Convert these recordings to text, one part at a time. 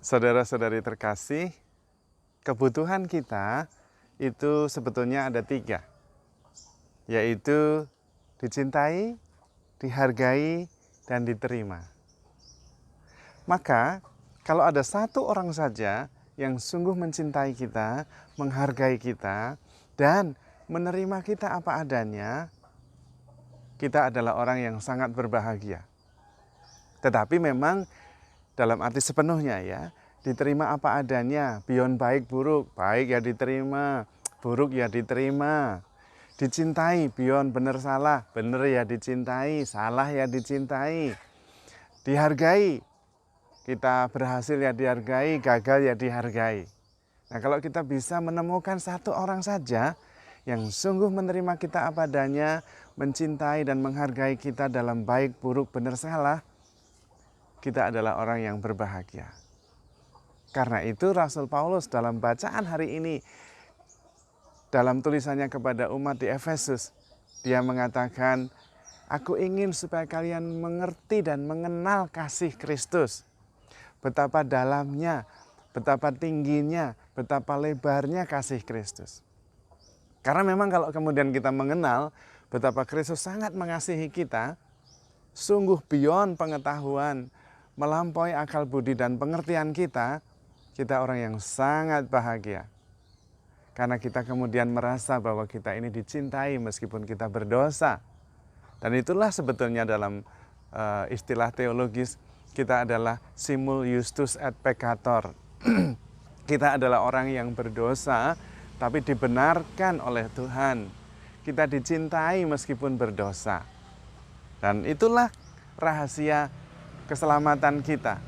Saudara-saudari terkasih, kebutuhan kita itu sebetulnya ada 3, yaitu dicintai, dihargai, dan diterima. Maka, kalau ada satu orang saja yang sungguh mencintai kita, menghargai kita, dan menerima kita apa adanya, kita adalah orang yang sangat berbahagia. Tetapi memang dalam arti sepenuhnya ya, diterima apa adanya, beyond baik buruk, baik ya diterima, buruk ya diterima. Dicintai beyond benar salah, benar ya dicintai, salah ya dicintai. Dihargai, kita berhasil ya dihargai, gagal ya dihargai. Nah, kalau kita bisa menemukan satu orang saja yang sungguh menerima kita apa adanya, mencintai dan menghargai kita dalam baik buruk benar salah, kita adalah orang yang berbahagia. Karena itu Rasul Paulus dalam bacaan hari ini, dalam tulisannya kepada umat di Efesus, dia mengatakan, aku ingin supaya kalian mengerti dan mengenal kasih Kristus. Betapa dalamnya, betapa tingginya, betapa lebarnya kasih Kristus. Karena memang kalau kemudian kita mengenal betapa Kristus sangat mengasihi kita, sungguh beyond pengetahuan, melampaui akal budi dan pengertian kita orang yang sangat bahagia. Karena kita kemudian merasa bahwa kita ini dicintai meskipun kita berdosa. Dan itulah sebetulnya dalam istilah teologis, kita adalah simul justus et peccator. Kita adalah orang yang berdosa, tapi dibenarkan oleh Tuhan. Kita dicintai meskipun berdosa. Dan itulah rahasia keselamatan kita.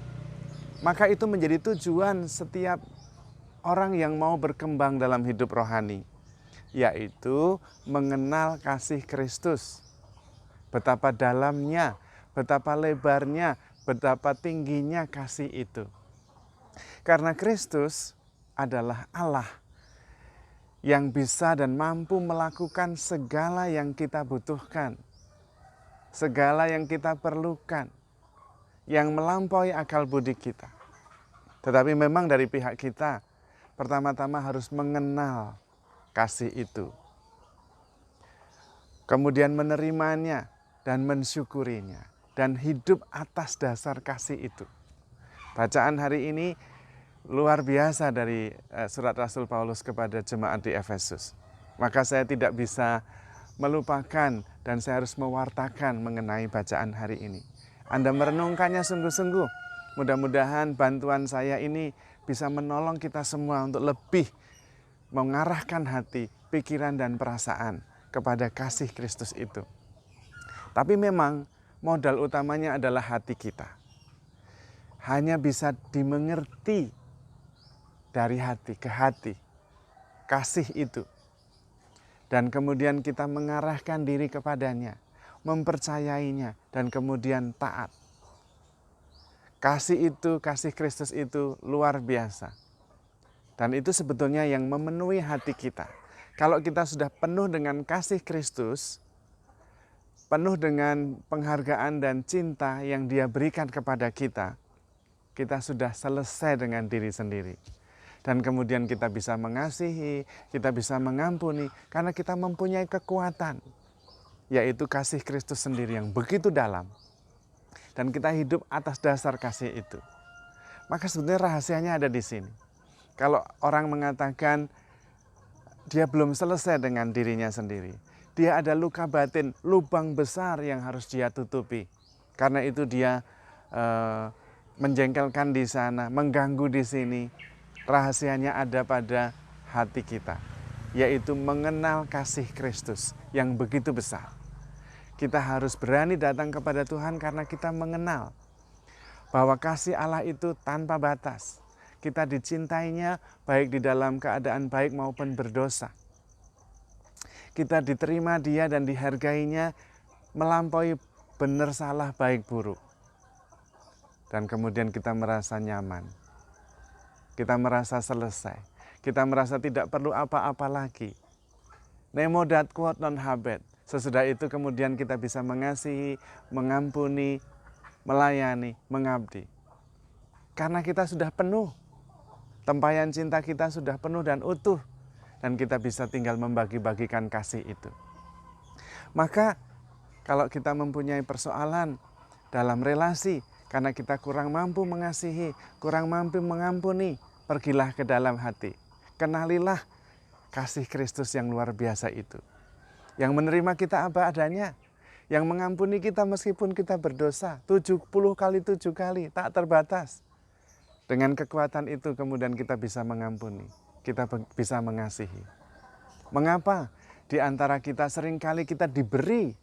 Maka itu menjadi tujuan setiap orang yang mau berkembang dalam hidup rohani, yaitu mengenal kasih Kristus. Betapa dalamnya, betapa lebarnya, betapa tingginya kasih itu. Karena Kristus adalah Allah yang bisa dan mampu melakukan segala yang kita butuhkan, segala yang kita perlukan, yang melampaui akal budi kita. Tetapi memang dari pihak kita, pertama-tama harus mengenal kasih itu. Kemudian menerimanya dan mensyukurinya. Dan hidup atas dasar kasih itu. Bacaan hari ini luar biasa dari surat Rasul Paulus kepada jemaat di Efesus. Maka saya tidak bisa melupakan dan saya harus mewartakan mengenai bacaan hari ini. Anda merenungkannya sungguh-sungguh. Mudah-mudahan bantuan saya ini bisa menolong kita semua untuk lebih mengarahkan hati, pikiran, dan perasaan kepada kasih Kristus itu. Tapi memang modal utamanya adalah hati kita. Hanya bisa dimengerti dari hati ke hati, kasih itu. Dan kemudian kita mengarahkan diri kepadanya, mempercayainya, dan kemudian taat. Kasih itu, kasih Kristus itu luar biasa. Dan itu sebetulnya yang memenuhi hati kita. Kalau kita sudah penuh dengan kasih Kristus, penuh dengan penghargaan dan cinta yang Dia berikan kepada kita sudah selesai dengan diri sendiri. Dan kemudian kita bisa mengasihi, kita bisa mengampuni, karena kita mempunyai kekuatan, yaitu kasih Kristus sendiri yang begitu dalam. Dan kita hidup atas dasar kasih itu. Maka sebenarnya rahasianya ada di sini. Kalau orang mengatakan dia belum selesai dengan dirinya sendiri, dia ada luka batin, lubang besar yang harus dia tutupi. Karena itu dia menjengkelkan di sana, mengganggu di sini. Rahasianya ada pada hati kita, yaitu mengenal kasih Kristus yang begitu besar. Kita harus berani datang kepada Tuhan karena kita mengenal bahwa kasih Allah itu tanpa batas. Kita dicintainya baik di dalam keadaan baik maupun berdosa. Kita diterima Dia dan dihargainya melampaui benar salah baik buruk. Dan kemudian kita merasa nyaman. Kita merasa selesai. Kita merasa tidak perlu apa-apa lagi. Nemo dat quod non habet. Sesudah itu kemudian kita bisa mengasihi, mengampuni, melayani, mengabdi. Karena kita sudah penuh. Tempayan cinta kita sudah penuh dan utuh. Dan kita bisa tinggal membagi-bagikan kasih itu. Maka kalau kita mempunyai persoalan dalam relasi, karena kita kurang mampu mengasihi, kurang mampu mengampuni, pergilah ke dalam hati. Kenalilah kasih Kristus yang luar biasa itu. Yang menerima kita apa adanya. Yang mengampuni kita meskipun kita berdosa. 70 kali 7 kali, tak terbatas. Dengan kekuatan itu kemudian kita bisa mengampuni. Kita bisa mengasihi. Mengapa? Di antara kita seringkali kita diberi,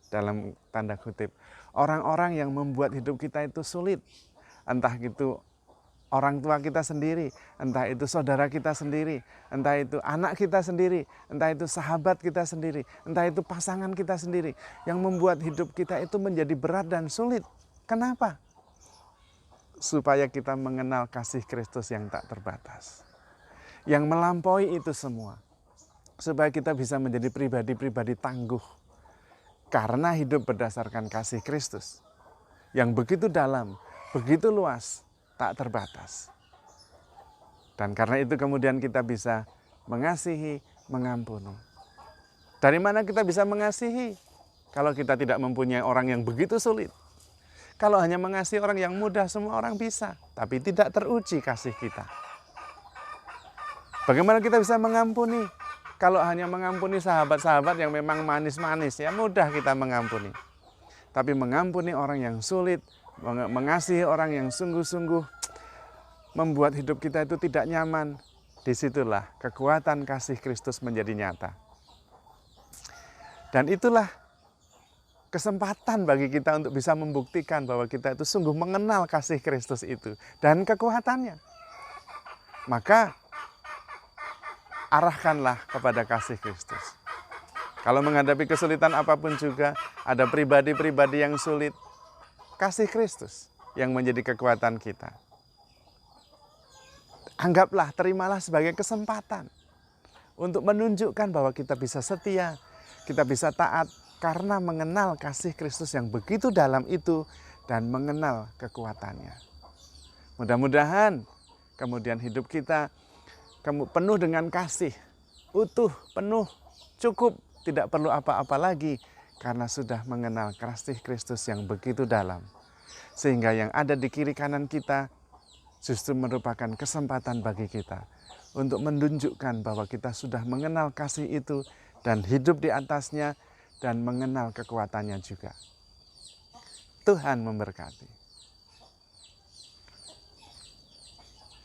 dalam tanda kutip, orang-orang yang membuat hidup kita itu sulit. Entah itu orang tua kita sendiri, entah itu saudara kita sendiri, entah itu anak kita sendiri, entah itu sahabat kita sendiri, entah itu pasangan kita sendiri, yang membuat hidup kita itu menjadi berat dan sulit. Kenapa? Supaya kita mengenal kasih Kristus yang tak terbatas, yang melampaui itu semua, supaya kita bisa menjadi pribadi-pribadi tangguh, karena hidup berdasarkan kasih Kristus, yang begitu dalam, begitu luas, tak terbatas. Dan karena itu kemudian kita bisa mengasihi, mengampuni. Dari mana kita bisa mengasihi? Kalau kita tidak mempunyai orang yang begitu sulit. Kalau hanya mengasihi orang yang mudah, semua orang bisa. Tapi tidak teruji kasih kita. Bagaimana kita bisa mengampuni? Kalau hanya mengampuni sahabat-sahabat yang memang manis-manis, ya mudah kita mengampuni. Tapi mengampuni orang yang sulit, mengasihi orang yang sungguh-sungguh membuat hidup kita itu tidak nyaman. Disitulah kekuatan kasih Kristus menjadi nyata. Dan itulah kesempatan bagi kita untuk bisa membuktikan bahwa kita itu sungguh mengenal kasih Kristus itu dan kekuatannya. Maka arahkanlah kepada kasih Kristus. Kalau menghadapi kesulitan apapun juga, ada pribadi-pribadi yang sulit, kasih Kristus yang menjadi kekuatan kita. Anggaplah, terimalah sebagai kesempatan untuk menunjukkan bahwa kita bisa setia, kita bisa taat, karena mengenal kasih Kristus yang begitu dalam itu dan mengenal kekuatannya. Mudah-mudahan kemudian hidup kita penuh dengan kasih, utuh, penuh, cukup, tidak perlu apa-apa lagi karena sudah mengenal kasih Kristus yang begitu dalam. Sehingga yang ada di kiri kanan kita justru merupakan kesempatan bagi kita untuk menunjukkan bahwa kita sudah mengenal kasih itu dan hidup di atasnya, dan mengenal kekuatannya juga. Tuhan memberkati.